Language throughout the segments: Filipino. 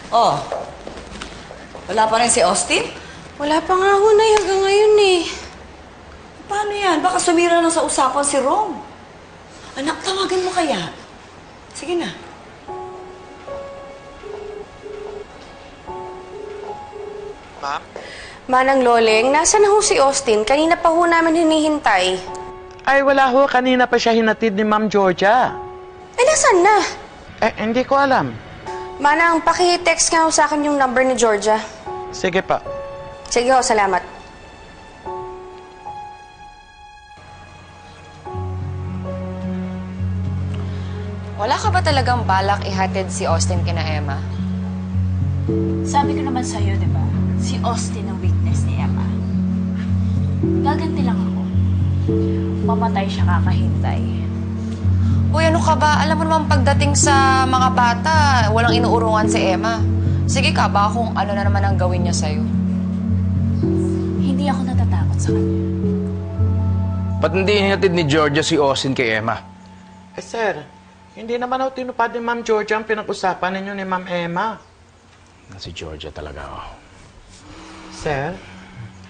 Oh, wala pa rin si Austin? Wala pa nga ho, Nay, hanggang ngayon eh. Paano yan? Baka sumira na sa usapan si Rom. Anak, tawagan mo kaya? Sige na. Ma'am? Manang Loleng, nasa na ho si Austin? Kanina pa ho namin hinihintay. Ay, wala ho. Kanina pa siya hinatid ni Ma'am Georgia. Eh, nasan na? Hindi ko alam. Manang, paki-text nga ho sa akin yung number ni Georgia. Sige pa. Sige ho, salamat. Wala ka ba talagang balak ihatid si Austin kina Emma? Sabi ko naman sa'yo, di ba? Si Austin ang weakness ni Emma. Gaganti lang ako. Mamatay siya kakahintay. Uy, ano ka ba? Alam mo naman pagdating sa mga bata, walang inuurungan si Emma. Sige ka ba kung ano na naman ang gawin niya sa'yo? Hindi ako natatakot sa kanya. Ba't hindi hinatid ni Georgia si Austin kay Emma? Sir, hindi naman ako tinupad ni Ma'am Georgia ang pinag-usapan ninyo ni Ma'am Emma. Si Georgia talaga, Sir,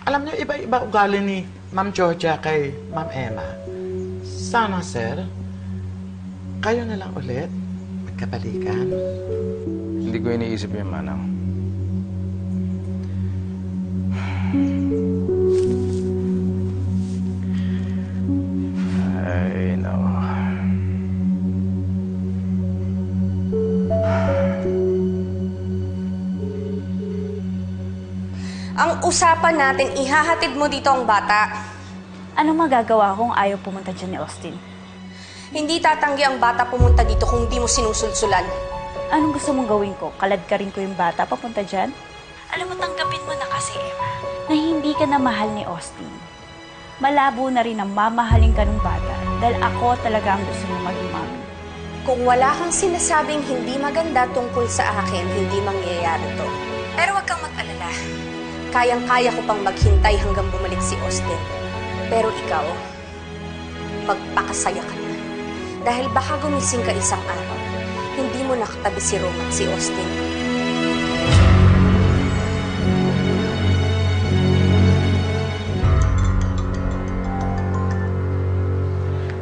alam niyo iba-iba ugali ni Ma'am Georgia kay Ma'am Emma. Sana, sir, kayo na lang ulit magkabalikan. Hindi ko iniisip yung Manang. Ay, no. Ang usapan natin, ihahatid mo dito ang bata. Anong magagawa kung ayaw pumunta dyan ni Austin? Hindi tatanggi ang bata pumunta dito kung hindi mo sinusulsulan. Anong gusto mong gawin ko? Kaladkarin ko yung bata papunta dyan? Alam mo, tanggapin mo na kasi, Emma, na hindi ka na mahal ni Austin. Malabo na rin ang mamahalin ka ng bata dahil ako talaga ang gusto mo maging mami. Kung wala kang sinasabing hindi maganda tungkol sa akin, hindi mangyayari to. Pero huwag kang mag-alala. Kayang-kaya ko pang maghintay hanggang bumalik si Austin. Pero ikaw, magpakasaya ka na. Dahil baka gumising ka isang araw, hindi mo nakatabi si Rome at si Austin.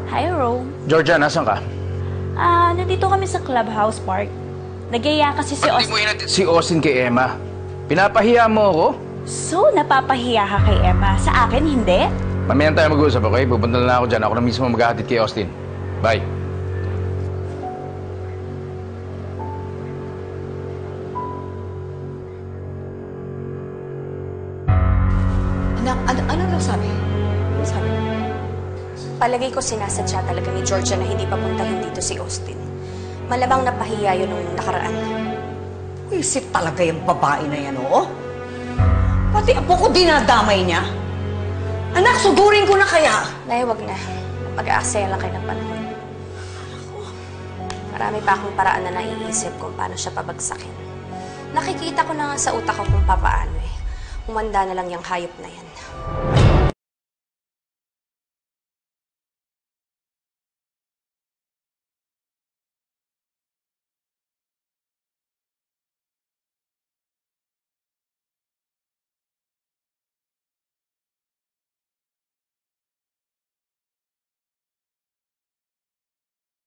Hi, Rome. Georgia, nasan ka? Nandito kami sa Clubhouse Park. Nagyaya kasi si Ba't di Austin. mo hinatid si Austin kay Emma? Pinapahiya mo ako? So, napapahiya ka kay Emma. Sa akin, hindi? Mamayan tayo mag-uusap, okay? Pupunta na lang ako dyan. Ako na mismo maghahatid kay Austin. Bye. Anak, ano daw sabi? Ano sabi? Palagay ko sinasadya talaga ni Georgia na hindi papuntahin dito si Austin. Malamang napahiya yun nung nakaraan. Isip talaga yung babae na yan, oo? Pati apo ko dinadamay niya. Anak, sugurin ko na kaya. Nay, wag na. Mag-aaksaya lang kayo ng panahon. Marami pa akong paraan na naiisip kung paano siya pabagsakin. Nakikita ko na nga sa utak ko kung papaano eh. Umanda na lang yung hayop na yan.